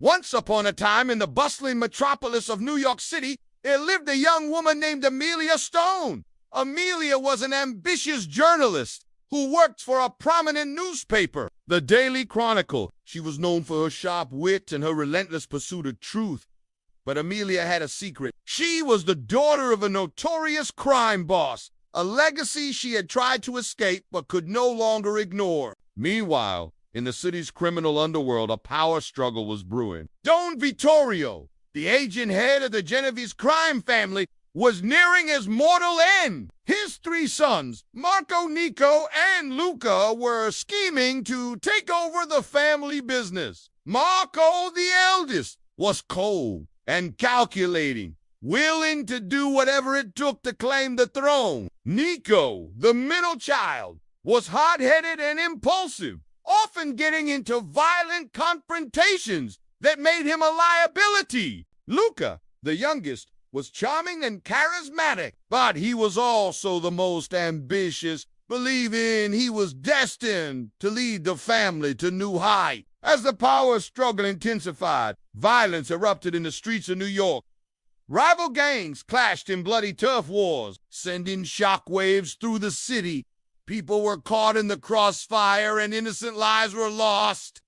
Once upon a time, in the bustling metropolis of New York City, there lived a young woman named Amelia Stone. Amelia was an ambitious journalist who worked for a prominent newspaper, the Daily Chronicle. She was known for her sharp wit and her relentless pursuit of truth. But Amelia had a secret. She was the daughter of a notorious crime boss, a legacy she had tried to escape but could no longer ignore. Meanwhile, in the city's criminal underworld, a power struggle was brewing. Don Vittorio, the agent head of the Genovese crime family, was nearing his mortal end. His three sons, Marco, Nico, and Luca, were scheming to take over the family business. Marco, the eldest, was cold and calculating, willing to do whatever it took to claim the throne. Nico, the middle child, was hot-headed and impulsive, often getting into violent confrontations that made him a liability. Luca, the youngest, was charming and charismatic, but he was also the most ambitious, believing he was destined to lead the family to new heights. As the power struggle intensified, violence erupted in the streets of New York. Rival gangs clashed in bloody turf wars, sending shockwaves through the city. People were caught in the crossfire and innocent lives were lost.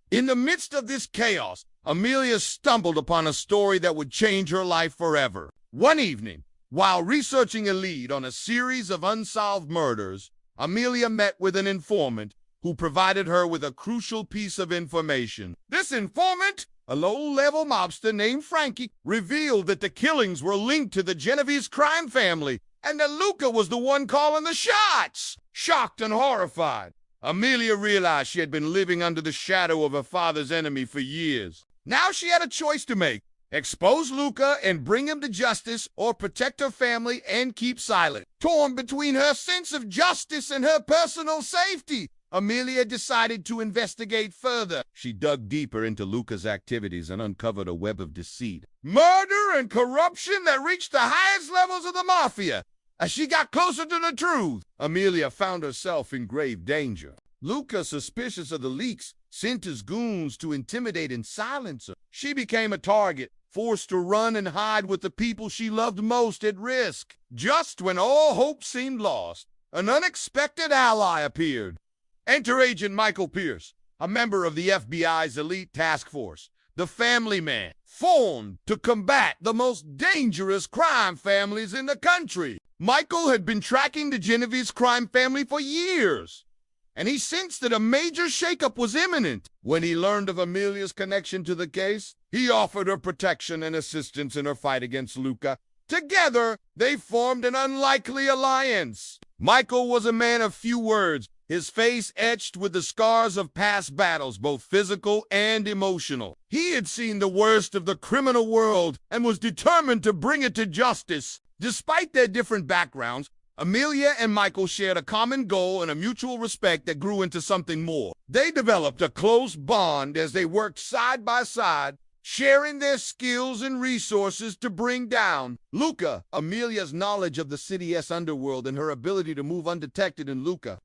In the midst of this chaos, Amelia stumbled upon a story that would change her life forever. One evening, while researching a lead on a series of unsolved murders, Amelia met with an informant who provided her with a crucial piece of information. This informant, a low-level mobster named Frankie, revealed that the killings were linked to the Genovese crime family and that Luca was the one calling the shots. Shocked and horrified, Amelia realized she had been living under the shadow of her father's enemy for years. Now she had a choice to make: expose Luca and bring him to justice, or protect her family and keep silent. Torn between her sense of justice and her personal safety, Amelia decided to investigate further. She dug deeper into Luca's activities and uncovered a web of deceit, murder, and corruption that reached the highest levels of the Mafia. As she got closer to the truth, Amelia found herself in grave danger. Luca, suspicious of the leaks, sent his goons to intimidate and silence her. She became a target, forced to run and hide with the people she loved most at risk. Just when all hope seemed lost, an unexpected ally appeared. Enter Agent Michael Pierce, a member of the FBI's elite task force, the Family Man, formed to combat the most dangerous crime families in the country. Michael had been tracking the Genovese crime family for years, and he sensed that a major shakeup was imminent. When he learned of Amelia's connection to the case, he offered her protection and assistance in her fight against Luca. Together, they formed an unlikely alliance. Michael was a man of few words, his face etched with the scars of past battles, both physical and emotional. He had seen the worst of the criminal world and was determined to bring it to justice. Despite their different backgrounds, Amelia and Michael shared a common goal and a mutual respect that grew into something more. They developed a close bond as they worked side by side, sharing their skills and resources to bring down Luca. Amelia's knowledge of the city's underworld and her ability to move undetected in Luca's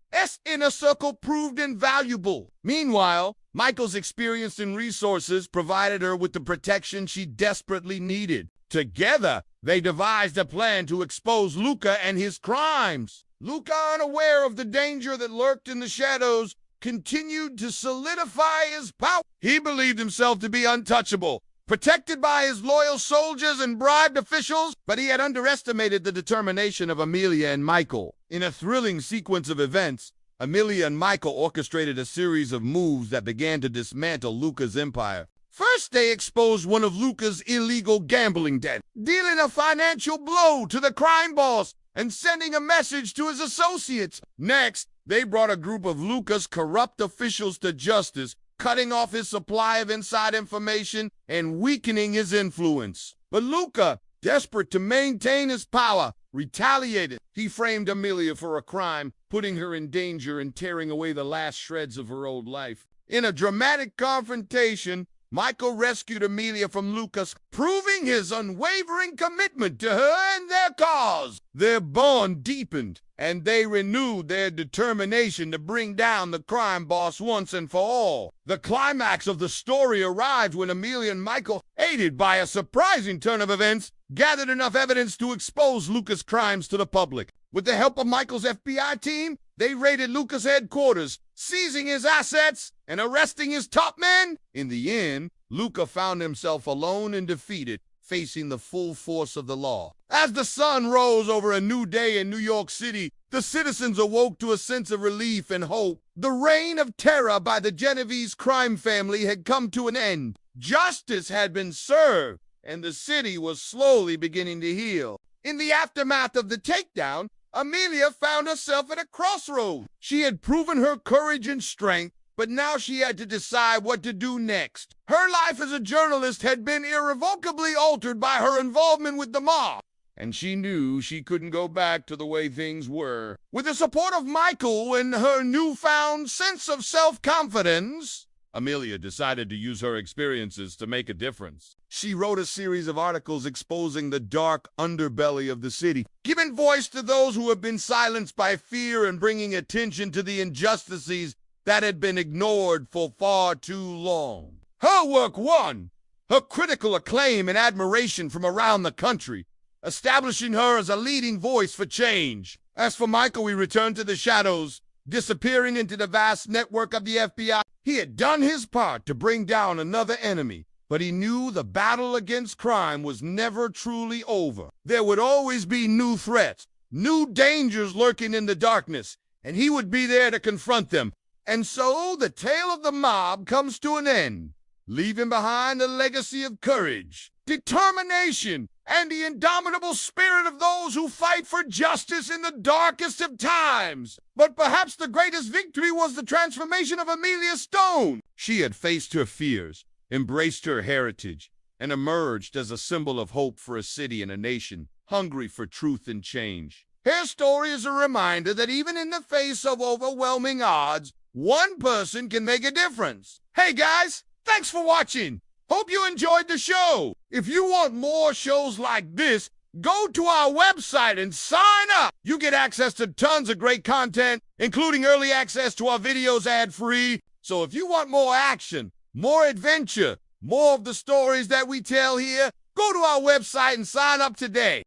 inner circle proved invaluable. Meanwhile, Michael's experience and resources provided her with the protection she desperately needed. Together, they devised a plan to expose Luca and his crimes. Luca, unaware of the danger that lurked in the shadows, continued to solidify his power. He believed himself to be untouchable, protected by his loyal soldiers and bribed officials, but he had underestimated the determination of Amelia and Michael. In a thrilling sequence of events, Amelia and Michael orchestrated a series of moves that began to dismantle Luca's empire. First, they exposed one of Luca's illegal gambling debts, dealing a financial blow to the crime boss and sending a message to his associates. Next, they brought a group of Luca's corrupt officials to justice, cutting off his supply of inside information and weakening his influence. But Luca, desperate to maintain his power, retaliated. He framed Amelia for a crime, putting her in danger and tearing away the last shreds of her old life. In a dramatic confrontation, Michael rescued Amelia from Lucas, proving his unwavering commitment to her and their cause. Their bond deepened, and they renewed their determination to bring down the crime boss once and for all. The climax of the story arrived when Amelia and Michael, aided by a surprising turn of events, gathered enough evidence to expose Lucas' crimes to the public. With the help of Michael's FBI team, they raided Lucas' headquarters, seizing his assets and arresting his top men. In the end, Luca found himself alone and defeated, facing the full force of the law. As the sun rose over a new day in New York City, the citizens awoke to a sense of relief and hope. The reign of terror by the Genovese crime family had come to an end. Justice had been served, and the city was slowly beginning to heal. In the aftermath of the takedown, Amelia found herself at a crossroads. She had proven her courage and strength, but now she had to decide what to do next. Her life as a journalist had been irrevocably altered by her involvement with the mob, and she knew she couldn't go back to the way things were. With the support of Michael and her newfound sense of self-confidence, Amelia decided to use her experiences to make a difference. She wrote a series of articles exposing the dark underbelly of the city, giving voice to those who have been silenced by fear and bringing attention to the injustices that had been ignored for far too long. Her work won her critical acclaim and admiration from around the country, establishing her as a leading voice for change. As for Michael, he returned to the shadows, disappearing into the vast network of the FBI. He had done his part to bring down another enemy, but he knew the battle against crime was never truly over. There would always be new threats, new dangers lurking in the darkness, and he would be there to confront them. And so the tale of the mob comes to an end, leaving behind a legacy of courage, determination, and the indomitable spirit of those who fight for justice in the darkest of times. But perhaps the greatest victory was the transformation of Amelia Stone. She had faced her fears, embraced her heritage, and emerged as a symbol of hope for a city and a nation hungry for truth and change. Her story is a reminder that even in the face of overwhelming odds, one person can make a difference. Hey guys, thanks for watching. Hope you enjoyed the show. If you want more shows like this, go to our website and sign up. You get access to tons of great content, including early access to our videos ad-free. So if you want more action, more adventure, more of the stories that we tell here, go to our website and sign up today.